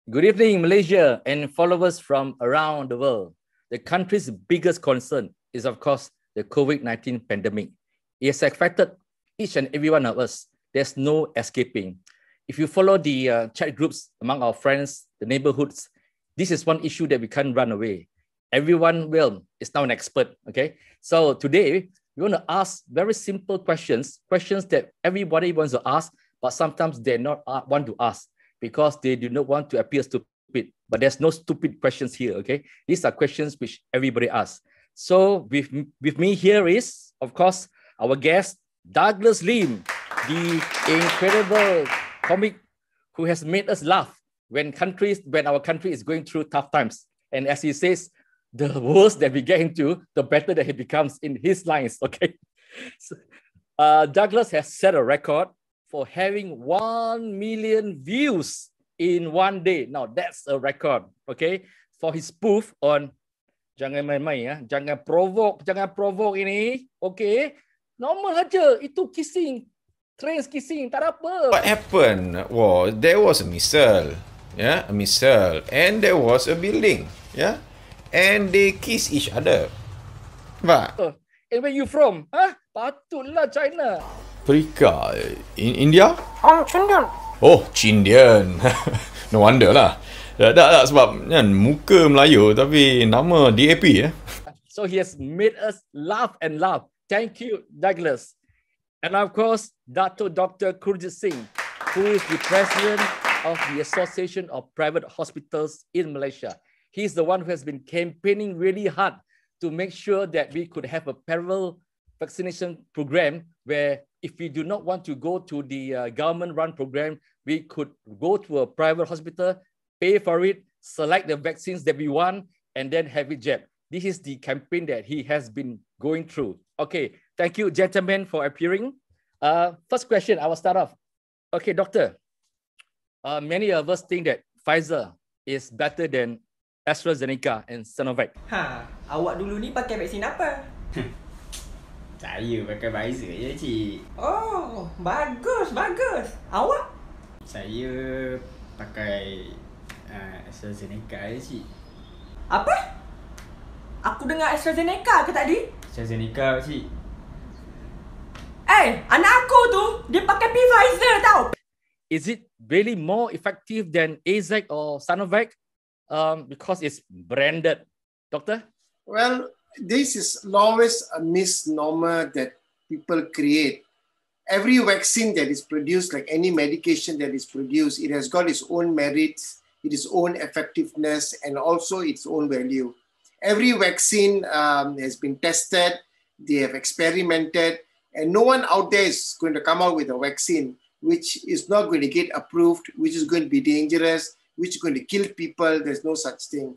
Good evening, Malaysia and followers from around the world. The country's biggest concern is, of course, the COVID-19 pandemic. It has affected each and every one of us. There's no escaping. If you follow the chat groups among our friends, the neighborhoods, this is one issue that we can't run away. Everyone is now an expert, okay? So today, we want to ask very simple questions that everybody wants to ask, but sometimes they not want to ask because they do not want to appear stupid. But there's no stupid questions here, okay? These are questions which everybody asks. So with me here is, of course, our guest, Douglas Lim, the incredible comic who has made us laugh when our country is going through tough times. And as he says, the worse that we get into, the better that he becomes in his lines, okay? So, Douglas has set a record for having 1 million views in one day. Now, that's a record, okay? For his spoof on Jangan main-main ya, jangan provoke ini, okay? Normal aja, itu kissing, trains kissing, tak ada apa. What happened was there was a missile, and there was a building, and they kiss each other. But And where you from? Patutlah China. Africa, in India? Chindian. Oh, Chindian. No wonder lah. Tak sebab kan muka Melayu tapi nama DAP ya. So he has made us laugh and laugh. Thank you, Douglas. And of course, Dr. Kurjit Singh, who is the president of the Association of Private Hospitals in Malaysia. He's the one who has been campaigning really hard to make sure that we could have a parallel vaccination program where if we do not want to go to the government-run program, we could go to a private hospital, pay for it, select the vaccines that we want, and then have it jabbed. This is the campaign that he has been going through. Okay, thank you, gentlemen, for appearing. First question, I will start off. Okay, doctor. Many of us think that Pfizer is better than AstraZeneca and Sinovac. Awak dulu ni pakai vaksin apa? Saya pakai Pfizer je, cik. Oh, bagus. Awak? Saya pakai AstraZeneca je, cik. Apa? Aku dengar AstraZeneca ke tadi? AstraZeneca, cik. Anak aku tu, dia pakai Pfizer tau. Is it really more effective than AZ or Sinovac? Because it's branded. Doctor? Well, this is always a misnomer that people create. Every vaccine that is produced, like any medication that is produced, it has got its own merits, its own effectiveness, and also its own value. Every vaccine has been tested, they have experimented, and no one out there is going to come out with a vaccine which is not going to get approved, which is going to be dangerous, which is going to kill people. There's no such thing.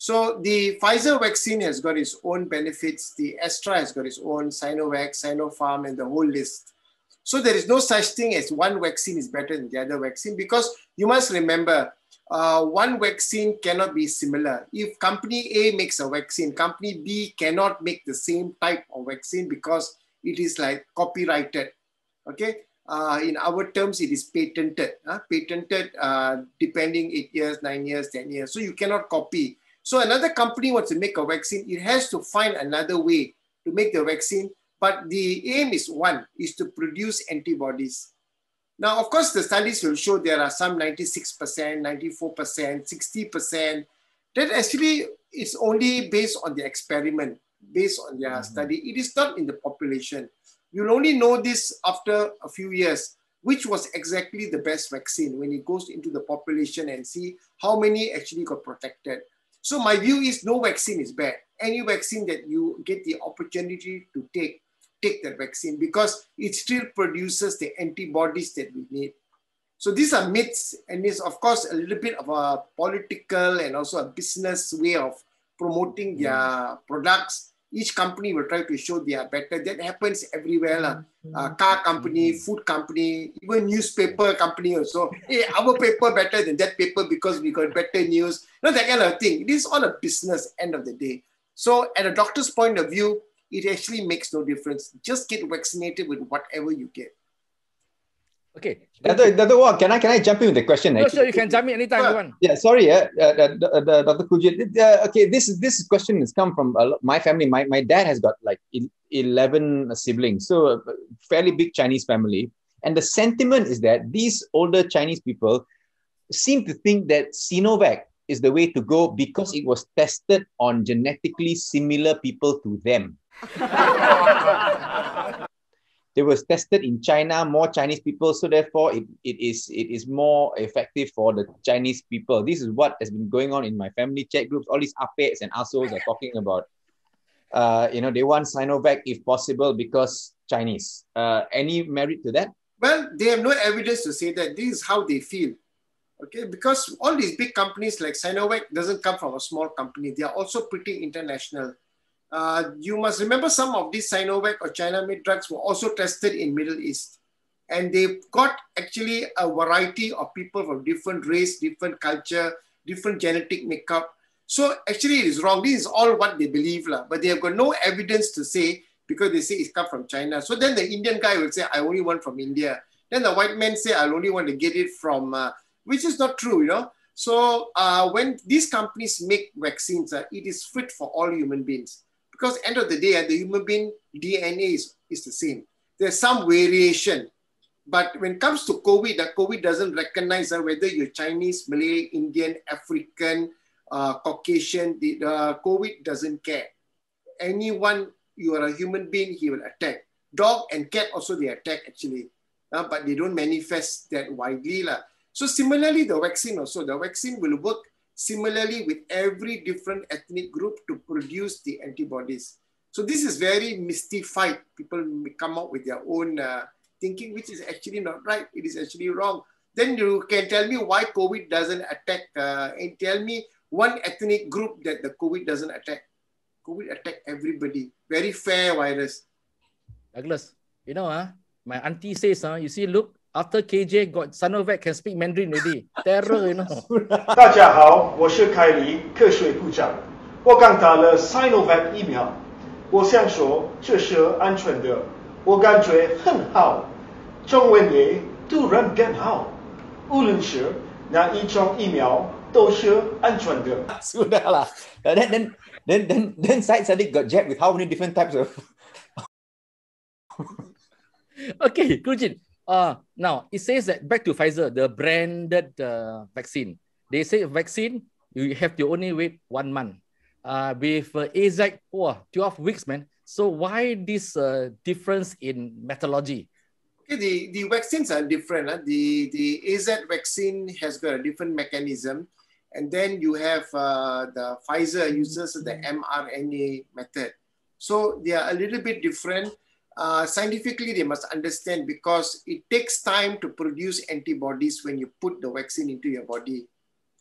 So the Pfizer vaccine has got its own benefits. The Astra has got its own, Sinovac, Sinopharm, and the whole list. So there is no such thing as one vaccine is better than the other vaccine, because you must remember, one vaccine cannot be similar. If company A makes a vaccine, company B cannot make the same type of vaccine because it is like copyrighted. Okay. In our terms, it is patented. Patented depending 8 years, 9 years, 10 years. So you cannot copy. So another company wants to make a vaccine, it has to find another way to make the vaccine. But the aim is one, is to produce antibodies. Now, of course, the studies will show there are some 96%, 94%, 60%. That actually is only based on the experiment, based on their study. It is not in the population. You'll only know this after a few years, which was exactly the best vaccine when it goes into the population and see how many actually got protected. So my view is no vaccine is bad. Any vaccine that you get the opportunity to take that vaccine because it still produces the antibodies that we need. So these are myths, and it's of course a little bit of a political and also a business way of promoting their products. Each company will try to show they are better. That happens everywhere. Car company, food company, even newspaper company also. Hey, our paper better than that paper because we got better news. That kind of thing. It is all a business end of the day. So at a doctor's point of view, it actually makes no difference. Just get vaccinated with whatever you get. Okay. Dato', can I jump in with the question? No, sure, you can jump in anytime you want. Yeah, sorry, Dr. Kujit. Okay, this question has come from my family. My dad has got like 11 siblings, so a fairly big Chinese family. And the sentiment is that these older Chinese people seem to think that Sinovac is the way to go because it was tested on genetically similar people to them. It was tested in China, more Chinese people, so therefore it is more effective for the Chinese people. This is what has been going on in my family chat groups. All these apets and assos are talking about, they want Sinovac if possible because Chinese. Any merit to that? Well, they have no evidence to say that. This is how they feel. Okay, because all these big companies like Sinovac doesn't come from a small company. They are also pretty international. You must remember some of these Sinovac or China-made drugs were also tested in Middle East. And they've got actually a variety of people from different race, different culture, different genetic makeup. So actually it is wrong. This is all what they believe. But they have got no evidence to say because they say it's come from China. So then the Indian guy will say, I only want from India. Then the white man say, I only want to get it from, which is not true, So when these companies make vaccines, it is fit for all human beings. Because end of the day, the human being DNA is the same. There's some variation. But when it comes to COVID, COVID doesn't recognize whether you're Chinese, Malay, Indian, African, Caucasian. The COVID doesn't care. Anyone, you are a human being, he will attack. Dog and cat also they attack actually. But they don't manifest that widely. So similarly, the vaccine will work similarly with every different ethnic group to produce the antibodies. So this is very mystified. People come up with their own thinking, which is actually not right. It is actually wrong. Then you can tell me why COVID doesn't attack, and tell me one ethnic group that the COVID doesn't attack. COVID attack everybody. Very fair virus. Douglas, my auntie says, you see, look, after KJ got Sinovac can speak Mandarin already. Terror, 大家好，我是凯里，科学部长。我刚打了 Sinovac 疫苗，我想说这是安全的，我感觉很好，中文也突然变好，无论是哪一种疫苗都是安全的。Sudahlah. Then Syed Saddiq got jabbed with how many different types of... Okay, Kujin. Now, it says that back to Pfizer, the branded vaccine. They say vaccine, you have to only wait 1 month. With AZ, 12 weeks, man. So why this difference in methodology? Okay, the vaccines are different. The AZ vaccine has got a different mechanism. And then you have the Pfizer uses the mRNA method. So they are a little bit different. Scientifically, they must understand because it takes time to produce antibodies when you put the vaccine into your body.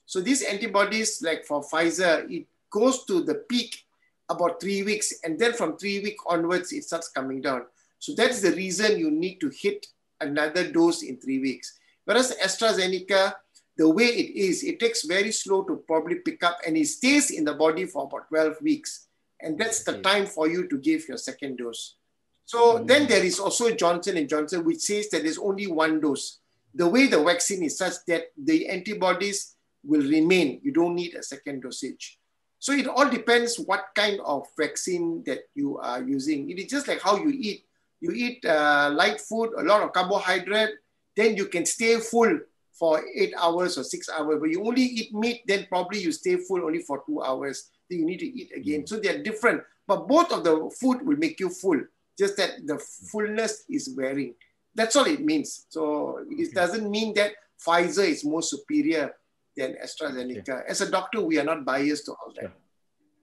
So these antibodies, like for Pfizer, it goes to the peak about 3 weeks. And then from 3 weeks onwards, it starts coming down. So that's the reason you need to hit another dose in 3 weeks. Whereas AstraZeneca, the way it is, it takes very slow to probably pick up and it stays in the body for about 12 weeks. And that's the time for you to give your second dose. So then there is also Johnson & Johnson, which says that there's only 1 dose. The way the vaccine is such that the antibodies will remain. You don't need a second dosage. So it all depends what kind of vaccine that you are using. It is just like how you eat. You eat light food, a lot of carbohydrate, then you can stay full for 8 hours or 6 hours. But you only eat meat, then probably you stay full only for 2 hours. Then you need to eat again. So they are different. But both of the food will make you full. Just that the fullness is varying. That's all it means. So it doesn't mean that Pfizer is more superior than AstraZeneca. As a doctor, we are not biased to all that.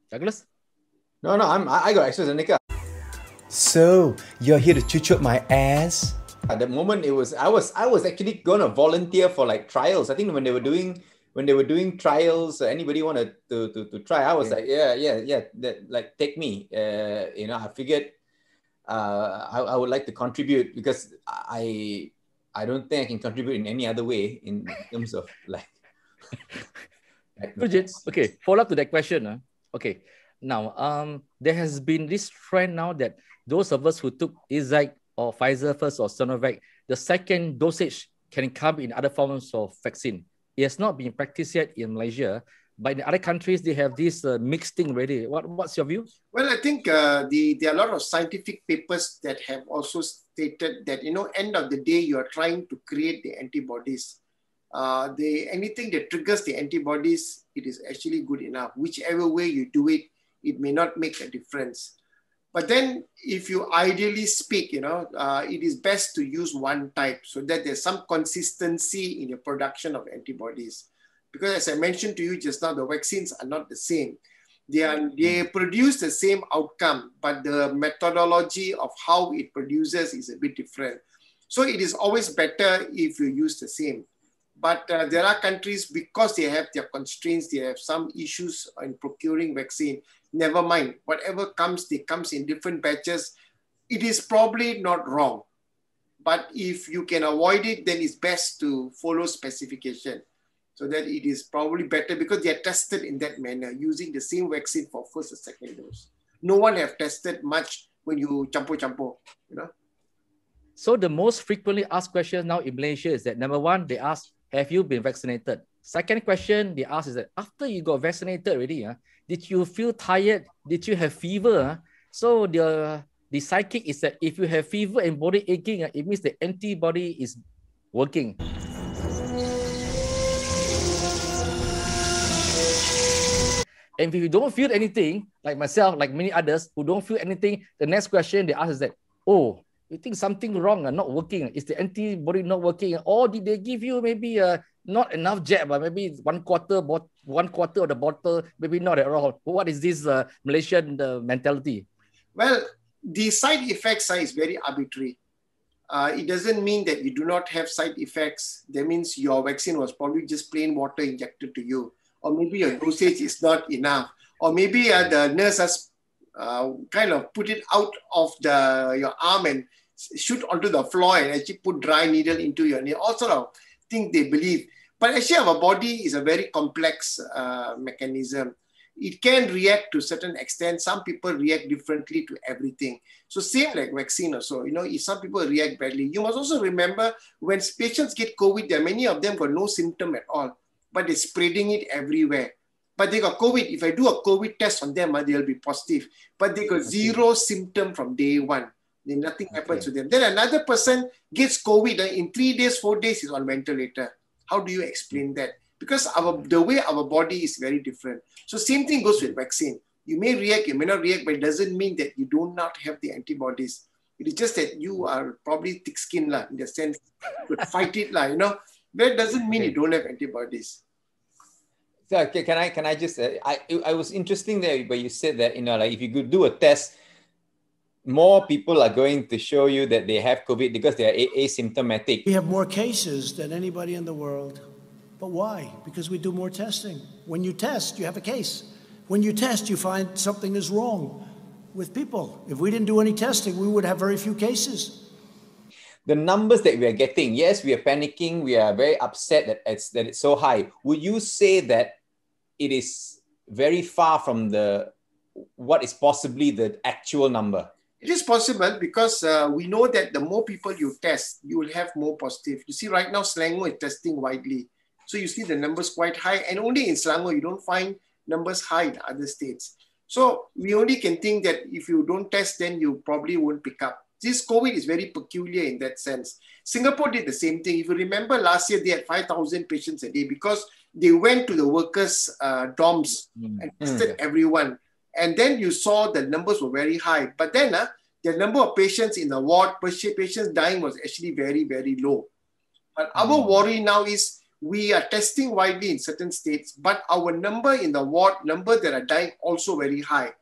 Douglas? No, I got AstraZeneca. So you're here to chuchuk my ass? At that moment, I was actually gonna volunteer for like trials. I think when they were doing trials, anybody wanted to try. I was like, yeah, like take me. I figured I would like to contribute because I don't think I can contribute in any other way in terms of like. Okay, follow up to that question. Okay, now there has been this trend now that those of us who took AZ or Pfizer first or Sinovac, the second dosage can come in other forms of vaccine. It has not been practiced yet in Malaysia, but in other countries, they have this mixed thing already. What's your view? Well, I think there are a lot of scientific papers that have also stated that, end of the day, you are trying to create the antibodies. Anything that triggers the antibodies, it is actually good enough. Whichever way you do it, it may not make a difference. But then if you ideally speak, it is best to use one type so that there's some consistency in your production of antibodies. Because as I mentioned to you just now, the vaccines are not the same. They produce the same outcome, but the methodology of how it produces is a bit different. So it is always better if you use the same. But there are countries, because they have their constraints, they have some issues in procuring vaccine. Never mind, whatever comes, it comes in different batches. It is probably not wrong. But if you can avoid it, then it's best to follow specification. So that it is probably better because they are tested in that manner, using the same vaccine for first and second dose. No one have tested much when you champo, So the most frequently asked question now in Malaysia is that, number one, they ask, have you been vaccinated? Second question they ask is that, after you got vaccinated already, did you feel tired? Did you have fever? So the psychic is that if you have fever and body aching, it means the antibody is working. And if you don't feel anything, like myself, like many others who don't feel anything, the next question they ask is that, oh, you think something wrong, not working? Is the antibody not working? Or did they give you maybe not enough jab, but maybe one quarter of the bottle, maybe not at all? What is this Malaysian mentality? Well, the side effects is very arbitrary. It doesn't mean that you do not have side effects. That means your vaccine was probably just plain water injected to you. Or maybe your dosage is not enough. Or maybe the nurse has kind of put it out of your arm and shoot onto the floor and actually put dry needle into your knee. All sort of things they believe. But actually our body is a very complex mechanism. It can react to a certain extent. Some people react differently to everything. So same like vaccine also, if some people react badly, you must also remember when patients get COVID, there are many of them got no symptom at all, but they're spreading it everywhere. But they got COVID. If I do a COVID test on them, they'll be positive. But they got zero symptom from day one. Then nothing happens to them. Then another person gets COVID. In 3 days, 4 days, he's on ventilator. How do you explain that? Because the way our body is very different. So same thing goes with vaccine. You may react, you may not react, but it doesn't mean that you do not have the antibodies. It is just that you are probably thick-skinned in the sense you could fight it, But it doesn't mean you don't have antibodies. So can I just I was interesting there where you said that like if you could do a test, more people are going to show you that they have COVID because they are asymptomatic. We have more cases than anybody in the world. But why? Because we do more testing. When you test, you have a case. When you test, you find something is wrong with people. If we didn't do any testing, we would have very few cases. The numbers that we are getting, yes, we are panicking. We are very upset that it's so high. Would you say that it is very far from what is possibly the actual number? It is possible because we know that the more people you test, you will have more positive. You see, right now, Selangor is testing widely. So you see the numbers quite high. And only in Selangor, you don't find numbers high in other states. So we only can think that if you don't test, then you probably won't pick up. This COVID is very peculiar in that sense. Singapore did the same thing. If you remember last year, they had 5,000 patients a day because they went to the workers' dorms and tested everyone. And then you saw the numbers were very high. But then the number of patients in the ward, patients dying was actually very, very low. But our worry now is we are testing widely in certain states, but our number in the ward, number that are dying also very high.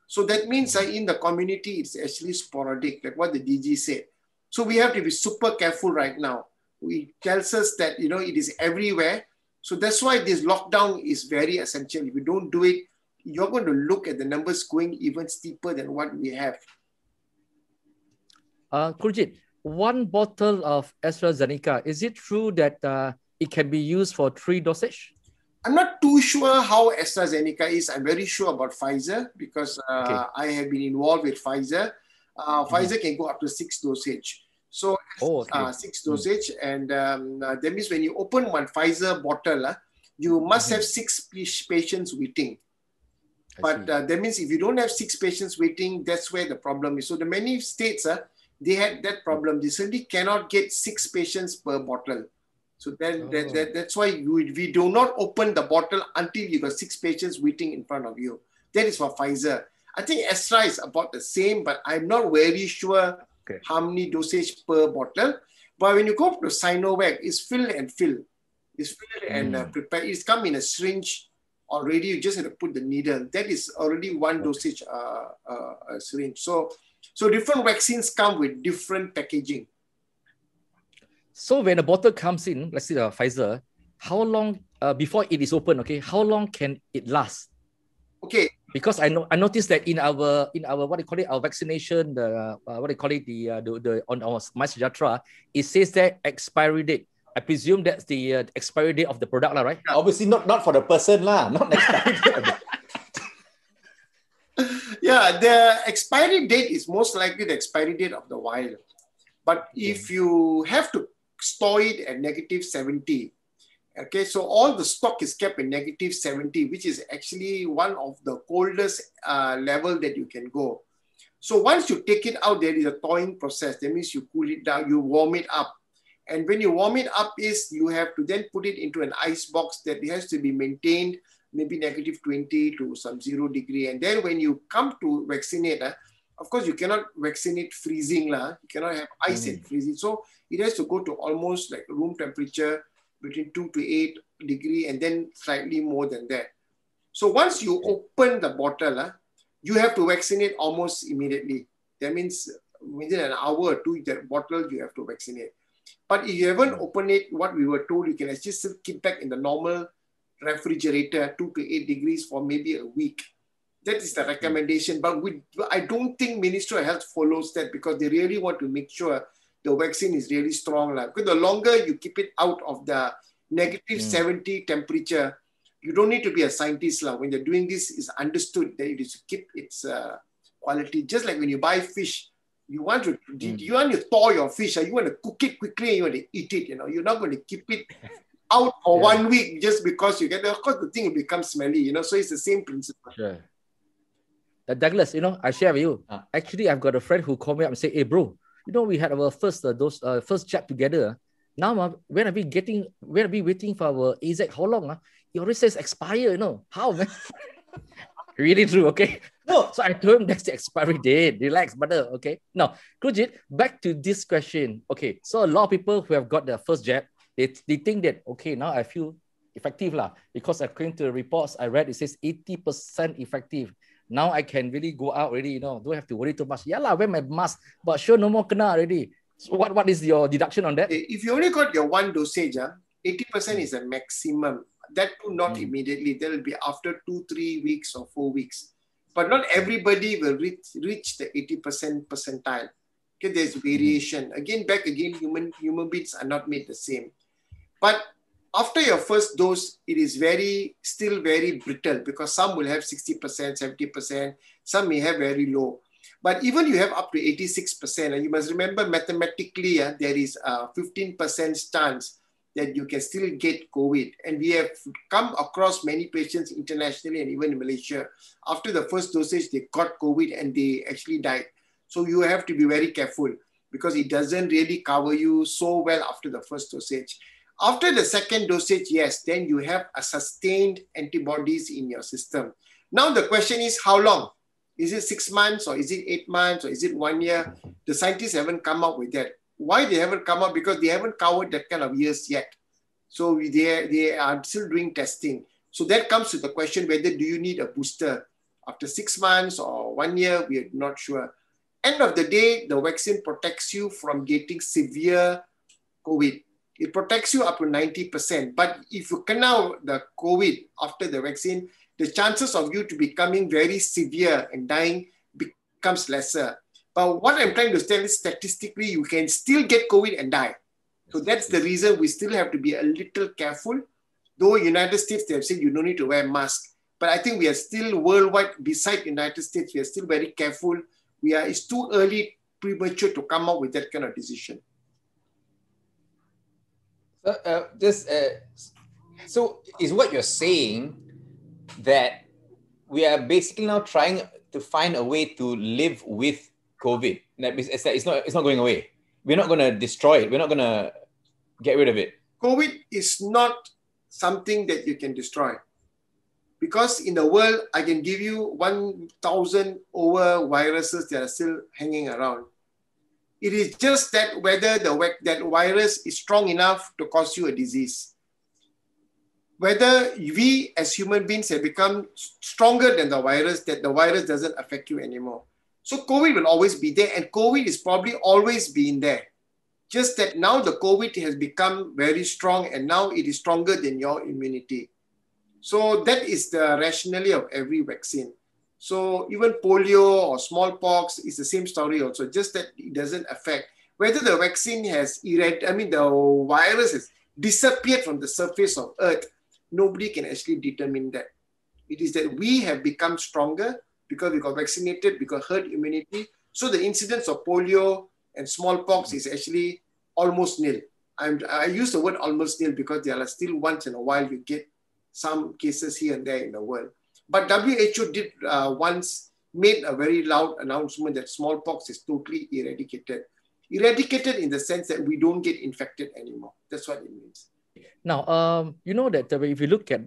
So that means in the community, it's actually sporadic, like what the DG said. So we have to be super careful right now. It tells us that, it is everywhere. So that's why this lockdown is very essential. If you don't do it, you're going to look at the numbers going even steeper than what we have. Kurjit, one bottle of AstraZeneca, is it true that it can be used for 3 dosage? I'm not too sure how AstraZeneca is. I'm very sure about Pfizer because I have been involved with Pfizer. Pfizer can go up to 6 dosage. So Okay. 6 dosage, and that means when you open one Pfizer bottle, you must have 6 patients waiting. But that means if you don't have 6 patients waiting, that's where the problem is. So the many states, they had that problem. They certainly cannot get 6 patients per bottle. So that's why we do not open the bottle until you got 6 patients waiting in front of you. That is for Pfizer. I think Astra is about the same, but I'm not very sure how many dosage per bottle. But when you go to Sinovac, it's fill and fill. It's filled and prepared. It's come in a syringe already. You just have to put the needle. That is already one dosage syringe. So different vaccines come with different packaging. So when a bottle comes in, let's say the Pfizer, how long before it is open? Okay, how long can it last? Okay. Because I noticed that in our what do you call it, our vaccination, the what do you call it, the on our MySejahtera, it says that expiry date. I presume that's the expiry date of the product, right? Obviously not for the person, not the expiry date. Yeah, the expiry date is most likely the expiry date of the vial. But if you have to store it at -70, okay, so all the stock is kept in -70, which is actually one of the coldest level that you can go. So once you take it out, there is a thawing process. That means you cool it down, you warm it up. And when you warm it up, you have to then put it into an ice box that has to be maintained, maybe -20 to some 0 degree. And then when you come to vaccinate, of course, you cannot vaccinate freezing. You cannot have ice and freezing. So it has to go to almost like room temperature between 2 to 8 degree and then slightly more than that. So once you open the bottle, you have to vaccinate almost immediately. That means within an hour or two, that bottle you have to vaccinate. But if you haven't opened it, what we were told, you can actually still keep back in the normal refrigerator, 2 to 8 degrees for maybe a week. That is the recommendation. But I don't think Ministry of Health follows that because they really want to make sure the vaccine is really strong. Because the longer you keep it out of the -70 temperature, you don't need to be a scientist. When you're doing this, it's understood that it is to keep its quality. Just like when you buy fish, you want to thaw your fish, you want to cook it quickly, you want to eat it. You're not going to keep it out for 1 week just because you get of course the thing will become smelly. So it's the same principle. Sure. Douglas, I share with you. Actually, I've got a friend who called me up and said, "Hey, bro, we had our first chat together. Now, when are we waiting for our AZ? How long? He already says expire. How, man?" Really true, okay? No, so I told him that's the expiry date. Relax, brother, okay? Now, Krujit, back to this question. Okay, so a lot of people who have got their first jab, they think that, okay, now I feel effective because according to the reports I read, it says 80% effective. Now I can really go out already, don't have to worry too much. Yeah, wear my mask, but sure, no more kena already. So what is your deduction on that? If you only got your one dosage, 80% is the maximum. That too not immediately. That will be after 2-3 weeks or 4 weeks. But not everybody will reach the 80% percentile. Okay, there's variation. Again, human beings are not made the same. But after your first dose, it is still very brittle because some will have 60%, 70%, some may have very low. But even you have up to 86%, and you must remember mathematically, there is a 15% chance that you can still get COVID. And we have come across many patients internationally and even in Malaysia. After the first dosage, they got COVID and they actually died. So you have to be very careful because it doesn't really cover you so well after the first dosage. After the second dosage, yes, then you have a sustained antibodies in your system. Now the question is how long? Is it 6 months or is it 8 months or is it 1 year? The scientists haven't come up with that. Why they haven't come up? Because they haven't covered that kind of years yet. So they are still doing testing. So that comes to the question whether do you need a booster after 6 months or 1 year? We are not sure. End of the day, the vaccine protects you from getting severe COVID. It protects you up to 90%. But if you kena the COVID after the vaccine, the chances of you to becoming very severe and dying becomes lesser. But what I'm trying to tell is statistically, you can still get COVID and die. So that's the reason we still have to be a little careful. Though United States, they have said you don't need to wear a mask. But I think we are still worldwide, beside United States, we are still very careful. It's too early premature to come up with that kind of decision. So is what you're saying that we are basically now trying to find a way to live with COVID? It's not going away. We're not going to destroy it. We're not going to get rid of it. COVID is not something that you can destroy. Because in the world, I can give you 1,000 over viruses that are still hanging around. It is just that whether that virus is strong enough to cause you a disease. Whether we as human beings have become stronger than the virus, that the virus doesn't affect you anymore. So COVID will always be there, and COVID is probably always been there. Just that now the COVID has become very strong, and now it is stronger than your immunity. So that is the rationale of every vaccine. So even polio or smallpox is the same story also, just that it doesn't affect. Whether the vaccine has, the virus has disappeared from the surface of Earth, nobody can actually determine that. It is that we have become stronger because we got vaccinated, we got herd immunity. So the incidence of polio and smallpox is actually almost nil. I use the word almost nil because there are still once in a while you get some cases here and there in the world. But WHO did once made a very loud announcement that smallpox is totally eradicated. Eradicated in the sense that we don't get infected anymore. That's what it means. Now, you know that if you look at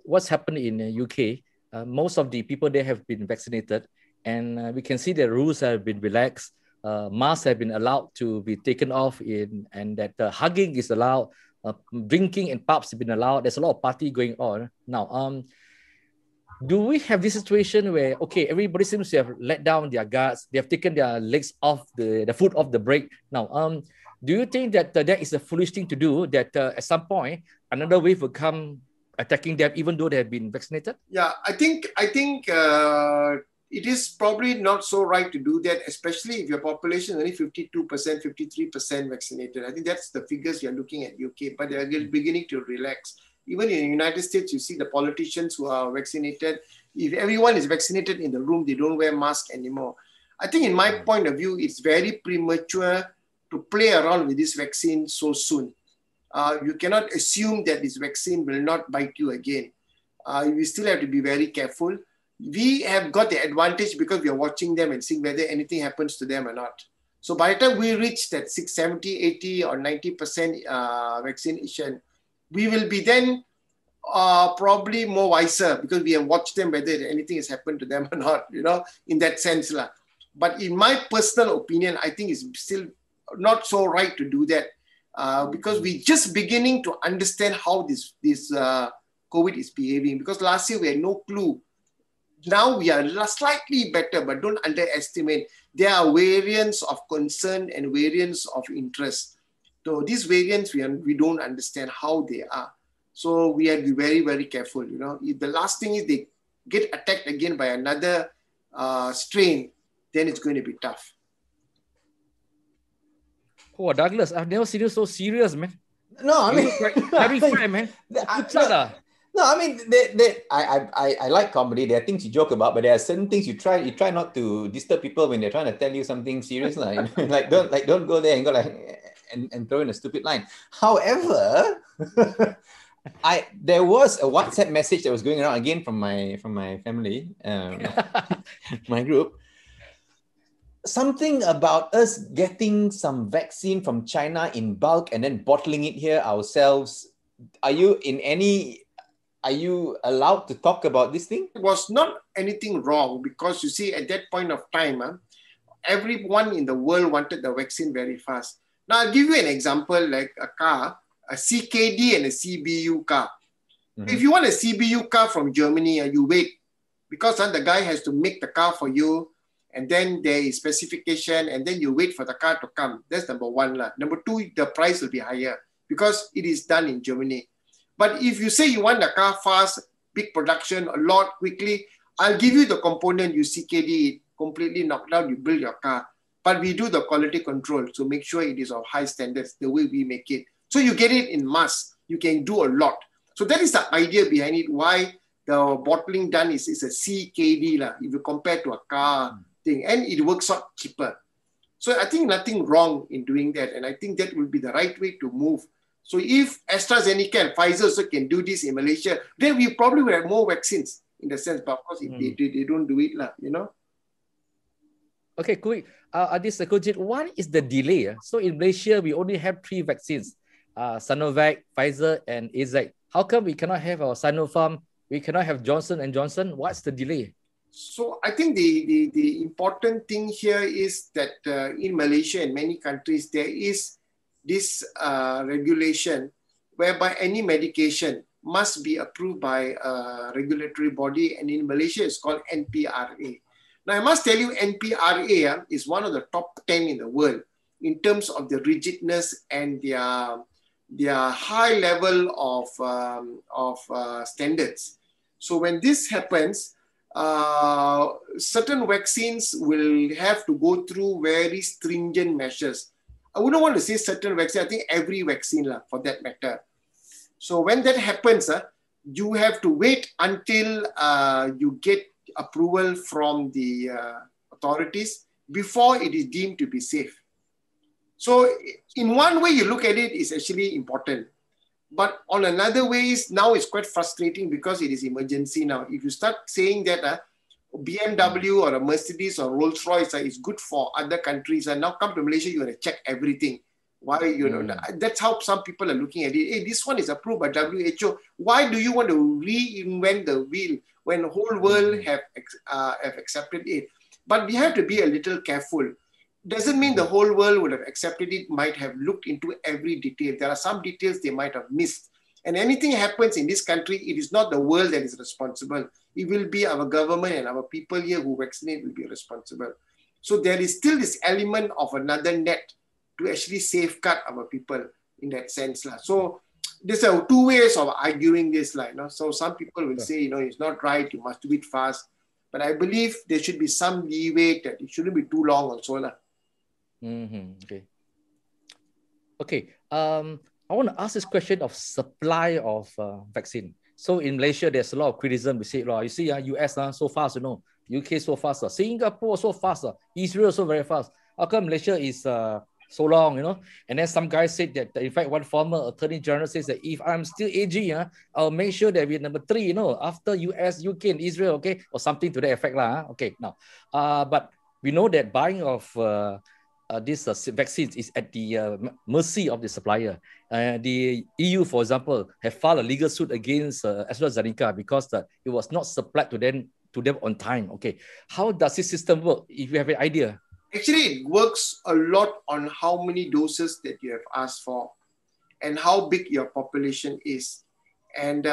what's happened in the UK, most of the people there have been vaccinated, and we can see the rules have been relaxed. Masks have been allowed to be taken off, and that hugging is allowed. Drinking in pubs have been allowed. There's a lot of party going on. Now, do we have this situation where, okay, everybody seems to have let down their guards, they have taken their legs off, the foot off the brake? Now, do you think that that is a foolish thing to do, that at some point, another wave will come attacking them even though they have been vaccinated? Yeah, I think it is probably not so right to do that, especially if your population is only 52%, 53% vaccinated. I think that's the figures you're looking at UK, but they're beginning to relax. Even in the United States, you see the politicians who are vaccinated. If everyone is vaccinated in the room, they don't wear masks anymore. I think in my point of view, it's very premature to play around with this vaccine so soon. You cannot assume that this vaccine will not bite you again. You still have to be very careful. We have got the advantage because we are watching them and seeing whether anything happens to them or not. So by the time we reach that 70, 80 or 90% vaccination, we will be then probably more wiser because we have watched them whether anything has happened to them or not, in that sense. But in my personal opinion, I think it's still not so right to do that because we're just beginning to understand how this COVID is behaving, because last year we had no clue. Now we are slightly better, but don't underestimate. There are variants of concern and variants of interest. So these variants, we don't understand how they are. So we have to be very, very careful. If the last thing is they get attacked again by another strain, then it's going to be tough. Oh, Douglas, I've never seen you so serious, man. No, I mean, terrified, man. No, I mean, I like comedy. There are things you joke about, but there are certain things you try not to disturb people when they're trying to tell you something serious. Don't go there and go and throw in a stupid line. However, there was a WhatsApp message that was going around again from my family, my group. Something about us getting some vaccine from China in bulk and then bottling it here ourselves. Are you allowed to talk about this thing? It was not anything wrong because you see, at that point of time, everyone in the world wanted the vaccine very fast. Now, I'll give you an example like a car, a CKD and a CBU car. Mm-hmm. If you want a CBU car from Germany, you wait because the guy has to make the car for you, and then there is specification, and then you wait for the car to come. That's number one. Number two, the price will be higher because it is done in Germany. But if you say you want the car fast, big production, a lot, quickly, I'll give you the component, you CKD, completely knocked out, you build your car. But we do the quality control to make sure it is of high standards, the way we make it. So you get it in mass, you can do a lot. So that is the idea behind it, why the bottling done is a CKD, if you compare to a car thing, and it works out cheaper. So I think nothing wrong in doing that. And I think that will be the right way to move. So if AstraZeneca and Pfizer also can do this in Malaysia, then we probably will have more vaccines in the sense. But of course, if they don't do it, you know. Okay, quick. This Kojit, what is the delay? So in Malaysia, we only have 3 vaccines, Sinovac, Pfizer, and AZ. How come we cannot have our Sinopharm? We cannot have Johnson & Johnson? What's the delay? So I think the important thing here is that in Malaysia and many countries, there is this regulation whereby any medication must be approved by a regulatory body, and in Malaysia it's called NPRA. Now I must tell you, NPRA is one of the top 10 in the world in terms of the rigidness and their high level of standards. So when this happens, certain vaccines will have to go through very stringent measures. I wouldn't want to say certain vaccine, I think every vaccine for that matter. So when that happens, you have to wait until you get approval from the authorities before it is deemed to be safe. So in one way you look at it, it's actually important. But on another way, now it's quite frustrating because it is emergency now. If you start saying that BMW or a Mercedes or Rolls-Royce is good for other countries, and now come to Malaysia, you want to check everything. Why, you know, that's how some people are looking at it. Hey, this one is approved by WHO. Why do you want to reinvent the wheel when the whole world have accepted it? But we have to be a little careful. Doesn't mean the whole world would have accepted it, might have looked into every detail. There are some details they might have missed. And anything happens in this country, it is not the world that is responsible. It will be our government and our people here who vaccinate will be responsible. So there is still this element of another net to actually safeguard our people in that sense. So there's 2 ways of arguing this. So some people will say, it's not right, you must do it fast. But I believe there should be some leeway that it shouldn't be too long also. Okay. I want to ask this question of supply of vaccine. So in Malaysia, there's a lot of criticism. We say, you see, US so fast, UK so fast, Singapore so fast, Israel so very fast. How come Malaysia is so long, And then some guy said that, in fact, one former attorney general says that if I'm still AG, I'll make sure that we're number 3, after US, UK, and Israel, okay, or something to that effect, Okay, now, but we know that buying of these vaccines is at the mercy of the supplier. The EU, for example, have filed a legal suit against AstraZeneca because it was not supplied to them on time. Okay, how does this system work? If you have an idea. Actually, it works a lot on how many doses that you have asked for and how big your population is. And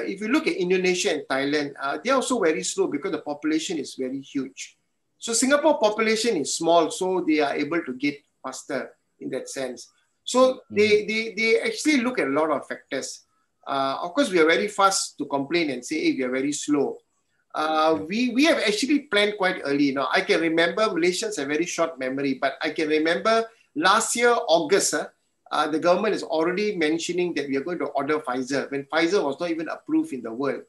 if you look at Indonesia and Thailand, they're also very slow because the population is very huge. So Singapore population is small, so they are able to get faster in that sense. So they actually look at a lot of factors. Of course, we are very fast to complain and say, hey, we are very slow. We have actually planned quite early. Now, I can remember, Malaysians have very short memory, but I can remember last year, August, the government is already mentioning that we are going to order Pfizer, when Pfizer was not even approved in the world.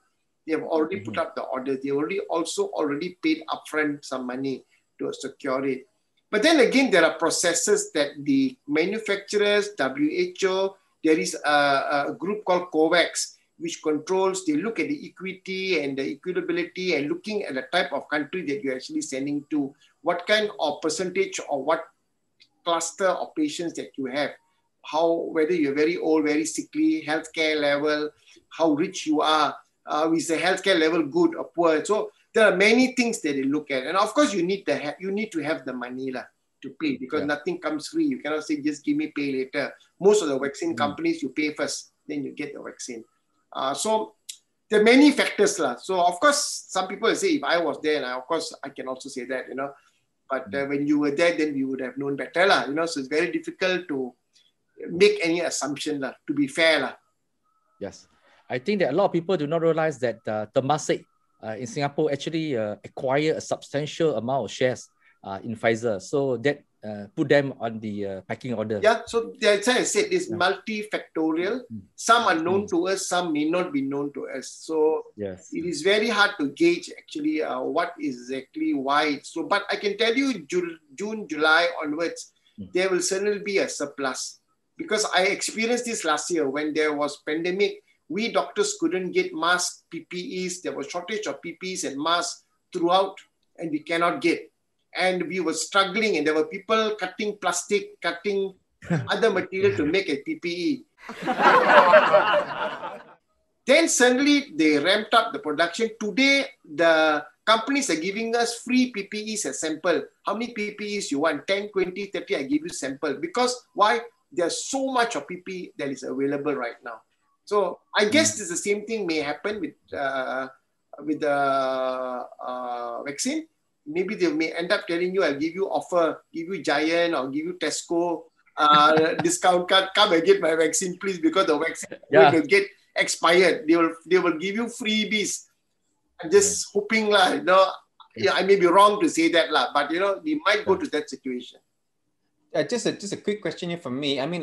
They have already put up the order. They already paid upfront some money to secure it. But then again, there are processes that the manufacturers, WHO, there is a group called COVAX, which controls, they look at the equity and the equitability and looking at the type of country that you're actually sending to, what kind of percentage or what cluster of patients that you have, whether you're very old, very sickly, healthcare level, how rich you are, is the healthcare level good or poor? So there are many things that they look at. And of course, you need to have the money to pay because nothing comes free. You cannot say, just give me, pay later. Most of the vaccine companies, you pay first, then you get the vaccine. So there are many factors. So of course, some people will say, if I was there, and of course, I can also say that, but when you were there, then we would have known better. So it's very difficult to make any assumption, to be fair. Yes. I think that a lot of people do not realize that Temasek in Singapore actually acquired a substantial amount of shares in Pfizer. So that put them on the packing order. Yeah, so that's why I said it's multifactorial. Some are known to us, some may not be known to us. So yes, it is very hard to gauge actually what is exactly why. So, but I can tell you June, July onwards, there will certainly be a surplus. Because I experienced this last year when there was pandemic, we doctors couldn't get masks, PPEs. There was shortage of PPEs and masks throughout, and we cannot get. And we were struggling, and there were people cutting plastic, cutting other material to make a PPE. Then suddenly they ramped up the production. Today, the companies are giving us free PPEs as sample. How many PPEs you want? 10, 20, 30, I give you sample. Because why? There's so much of PPE that is available right now. So I guess it's the same thing may happen with the vaccine. Maybe they may end up telling you, I'll give you offer, give you Giant or give you Tesco discount card, come and get my vaccine, please, because the vaccine will get expired. They will give you freebies. I'm just hoping, I may be wrong to say that, but we might go to that situation. Just a quick question here from me. I mean,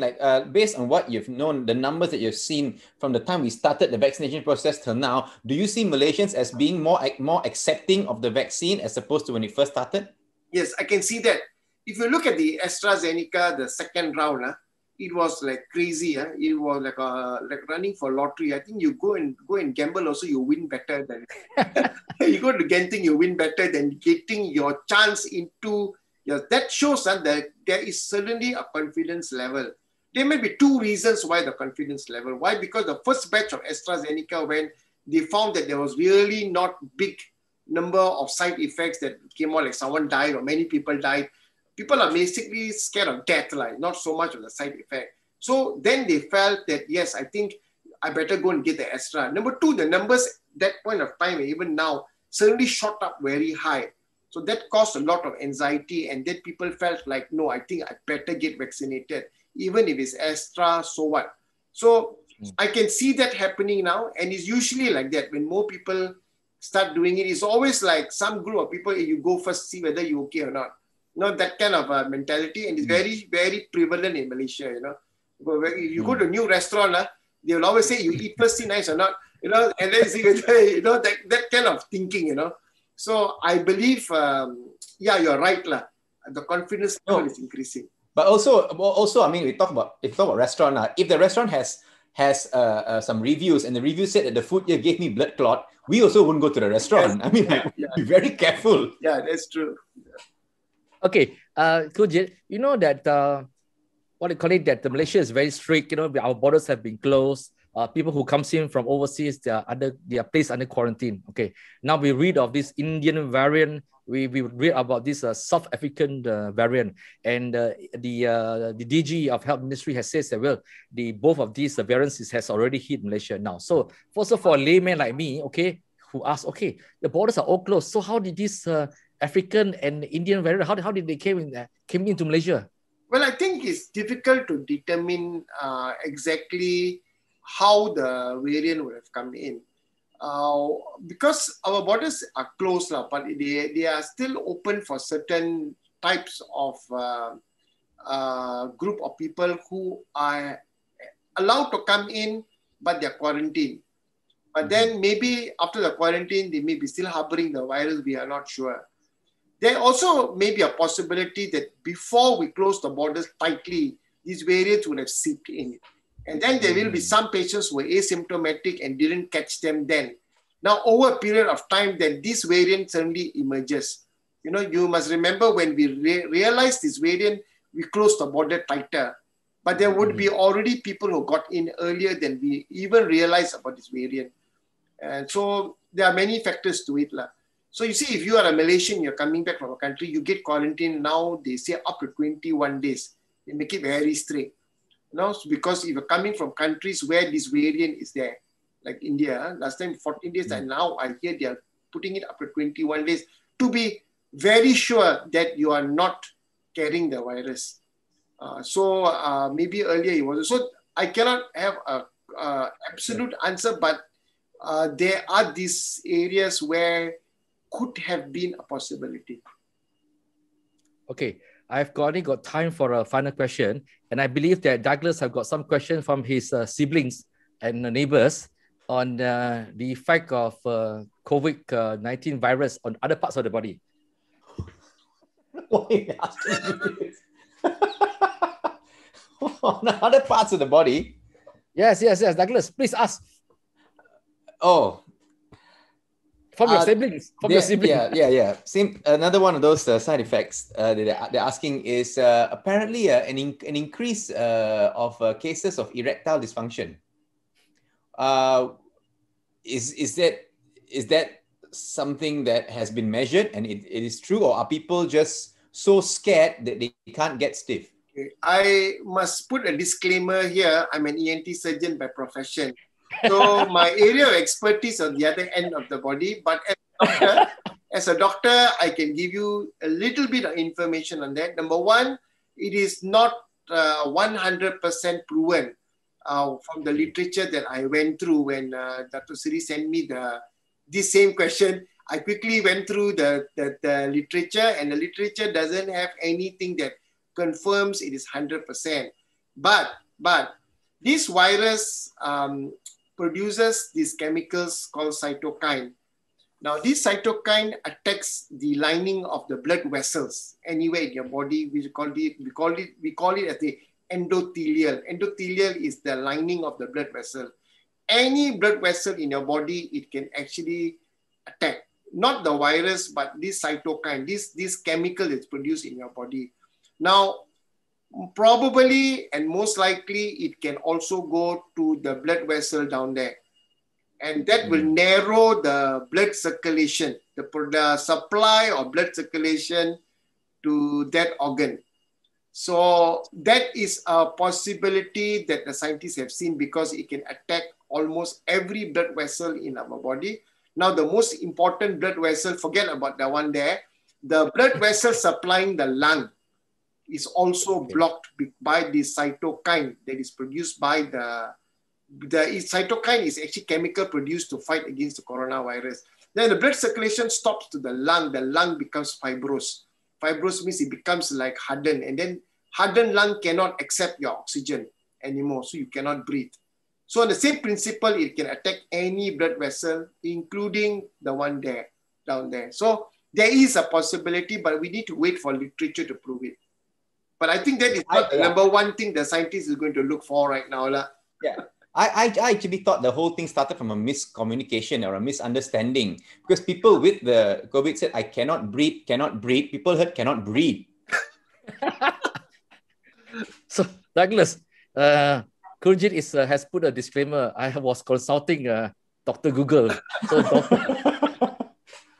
based on what you've known, the numbers that you've seen from the time we started the vaccination process till now, do you see Malaysians as being more accepting of the vaccine as opposed to when it first started? Yes, I can see that. If you look at the AstraZeneca, the second round, it was like crazy. It was like running for lottery. I think you go and gamble also, you win better than you go to Genting, you win better than getting your chance into. Yes, that shows that there is certainly a confidence level. There may be two reasons why the confidence level. Why? Because the first batch of AstraZeneca, when they found that there was really not big number of side effects that came out, like someone died or many people died, people are basically scared of death, not so much of the side effect. So then they felt that, yes, I think I better go and get the Astra. Number two, the numbers that point of time, even now, certainly shot up very high. So that caused a lot of anxiety, and then people felt like, no, I think I better get vaccinated. Even if it's Astra, so what? So I can see that happening now, and it's usually like that. When more people start doing it, it's always like some group of people, you go first, see whether you're okay or not. That kind of mentality, and it's very, very prevalent in Malaysia, If you go to a new restaurant, they will always say, you eat first, see nice or not, and then see whether, that kind of thinking, So I believe, you're right, the confidence level is increasing. But also, I mean, if we talk about restaurant, if the restaurant has some reviews and the review said that the food here gave me blood clot, we also wouldn't go to the restaurant. Yes. I mean, be very careful. Yeah, that's true. Okay, Kujit, you know that what do you call it? That Malaysia is very strict. Our borders have been closed. People who comes in from overseas, they are placed under quarantine. Okay, now we read of this Indian variant. We read about this South African variant, and the DG of Health Ministry has said that both of these variants has already hit Malaysia now. So also for a layman like me, okay, who asks, okay, the borders are all closed. So how did this African and Indian variant, how did they came into Malaysia? Well, I think it's difficult to determine exactly how the variant would have come in. Because our borders are closed, but they are still open for certain types of group of people who are allowed to come in, but they're quarantined. But then maybe after the quarantine, they may be still harboring the virus, we are not sure. There also may be a possibility that before we close the borders tightly, these variants would have seeped in. And then there will be some patients who were asymptomatic and didn't catch them then. Now, over a period of time, then this variant suddenly emerges. You must remember when we realized this variant, we closed the border tighter. But there would be already people who got in earlier than we even realized about this variant. And so there are many factors to it. So you see, if you are a Malaysian, you're coming back from a country, you get quarantined now, they say up to 21 days. They make it very strict. Because if you're coming from countries where this variant is there, like India, last time 14 days, and now I hear they are putting it up to 21 days to be very sure that you are not carrying the virus. So maybe earlier it was. So I cannot have an absolute answer, but there are these areas where could have been a possibility. Okay. I've only got time for a final question, and I believe that Douglas have got some questions from his siblings and neighbors on the effect of COVID-19 virus on other parts of the body. Why are you asking me this? On other parts of the body? Yes, Douglas, please ask. Oh. From your siblings. From your siblings. Yeah. Same. Another one of those side effects they're asking is apparently an increase of cases of erectile dysfunction. Is that something that has been measured and it is true, or are people just so scared that they can't get stiff? I must put a disclaimer here. I'm an ENT surgeon by profession. So my area of expertise on the other end of the body, but as a doctor, I can give you a little bit of information on that. Number one, it is not 100% proven from the literature that I went through when Dr. Siri sent me this same question. I quickly went through the literature, and the literature doesn't have anything that confirms it is 100%. But this virus produces these chemicals called cytokine. Now, this cytokine attacks the lining of the blood vessels anywhere in your body. We call it as the endothelial. Endothelial is the lining of the blood vessel. Any blood vessel in your body, it can actually attack. Not the virus, but this cytokine, this chemical is produced in your body. Now, probably and most likely, it can also go to the blood vessel down there. And that will narrow the blood circulation, the supply of blood circulation to that organ. So that is a possibility that the scientists have seen, because it can attack almost every blood vessel in our body. Now, the most important blood vessel, forget about the one there, the blood vessel supplying the lung is also blocked by the cytokine that is produced by the cytokine is actually chemical produced to fight against the coronavirus. Then the blood circulation stops to the lung becomes fibrous. Fibrous means it becomes like hardened, and then hardened lung cannot accept your oxygen anymore, so you cannot breathe. So on the same principle, it can attack any blood vessel, including the one there, down there. So there is a possibility, but we need to wait for literature to prove it. But I think that is not the number one thing the scientist is going to look for right now. Yeah. I actually thought the whole thing started from a miscommunication or a misunderstanding, because people with the COVID said, I cannot breathe. People heard cannot breathe. So, Douglas, Kurjit has put a disclaimer. I was consulting Dr. Google.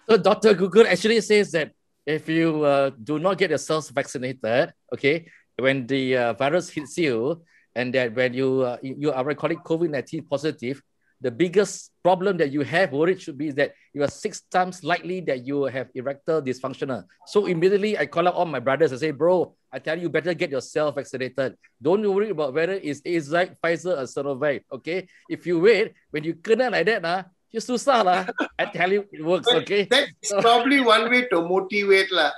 So Dr. Google actually says that if you do not get yourself vaccinated, okay, when the virus hits you, and that when you are recording COVID-19 positive, the biggest problem that you have worried should be that you are 6 times likely that you have erectile dysfunction. So immediately I call out all my brothers and say, bro, I tell you better get yourself vaccinated. Don't worry about whether it's AZ, Pfizer or Sinovac, okay? If you wait, when you kena like that, you susah lah. I tell you, it works, okay? That's probably one way to motivate lah.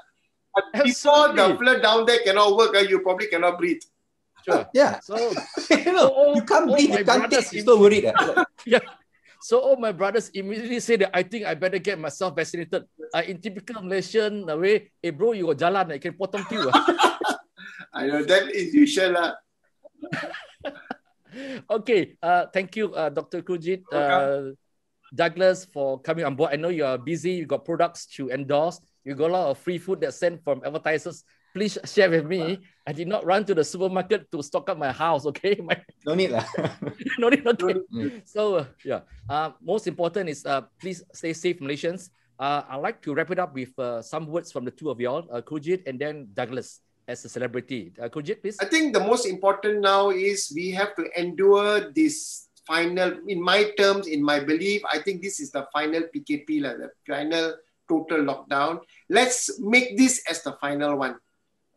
Before the blood down there cannot work, you probably cannot breathe. Sure. Yeah. So you can't breathe, you can't take, you're still worried. Yeah. So all my brothers immediately say that I think I better get myself vaccinated. In typical Malaysian way, hey bro, you got jalan, I can potong you. I know, that is usual lah. Okay. Thank you, Dr. Kurjit. Douglas, for coming on board. I know you are busy, you got products to endorse, you got a lot of free food that's sent from advertisers. Please share with me. I did not run to the supermarket to stock up my house, okay? No need lah. No need, okay. So, yeah. Most important is please stay safe, Malaysians. I'd like to wrap it up with some words from the two of y'all, Kurjit and then Douglas as a celebrity. Kurjit, please. I think the most important now is we have to endure this final, in my terms, in my belief, I think this is the final PKP, the final total lockdown. Let's make this as the final one.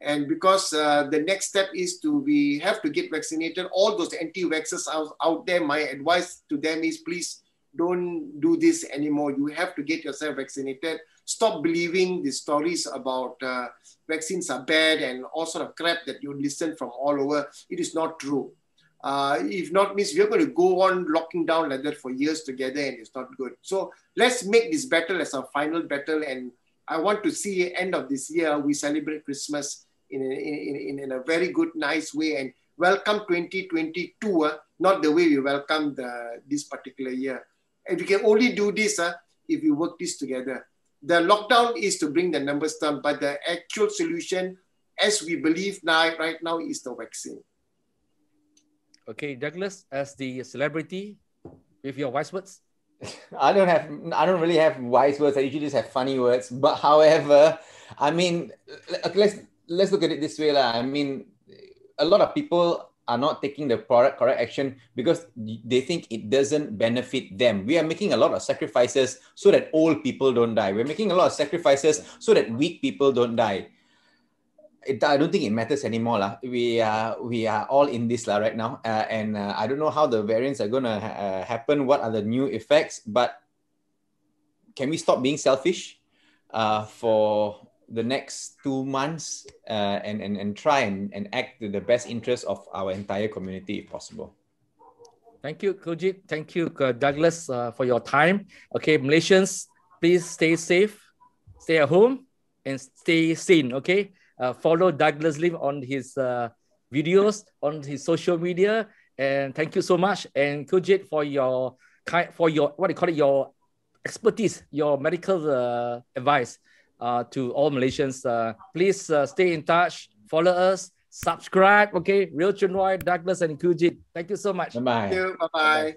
And because the next step is we have to get vaccinated. All those anti-vaxxers out there, my advice to them is please don't do this anymore. You have to get yourself vaccinated. Stop believing the stories about vaccines are bad and all sort of crap that you listen from all over. It is not true. If not, means we're going to go on locking down like that for years together, and it's not good. So let's make this battle as our final battle. And I want to see end of this year, we celebrate Christmas in a very good, nice way, and welcome 2022, not the way we welcomed this particular year. And we can only do this if we work this together. The lockdown is to bring the numbers down, but the actual solution, as we believe now, right now, is the vaccine. Okay, Douglas, as the celebrity, with your wise words. I don't really have wise words. I usually just have funny words. But however, I mean, let's look at it this way, lah. I mean, a lot of people are not taking the correct action because they think it doesn't benefit them. We are making a lot of sacrifices so that old people don't die. We're making a lot of sacrifices so that weak people don't die. I don't think it matters anymore, lah. We are all in this lah right now, and I don't know how the variants are gonna happen. What are the new effects? But can we stop being selfish for the next 2 months and try and act to the best interest of our entire community if possible? Thank you, Kojit. Thank you, Douglas, for your time. Okay, Malaysians, please stay safe, stay at home, and stay sane. Okay. Follow Douglas Lim on his videos on his social media, and thank you so much. And Kojit for your what do you call it, your expertise, your medical advice to all Malaysians. Please stay in touch, follow us, subscribe. Okay, RealChunWai, Douglas, and Kojit. Thank you so much. Bye bye. Thank you. Bye bye.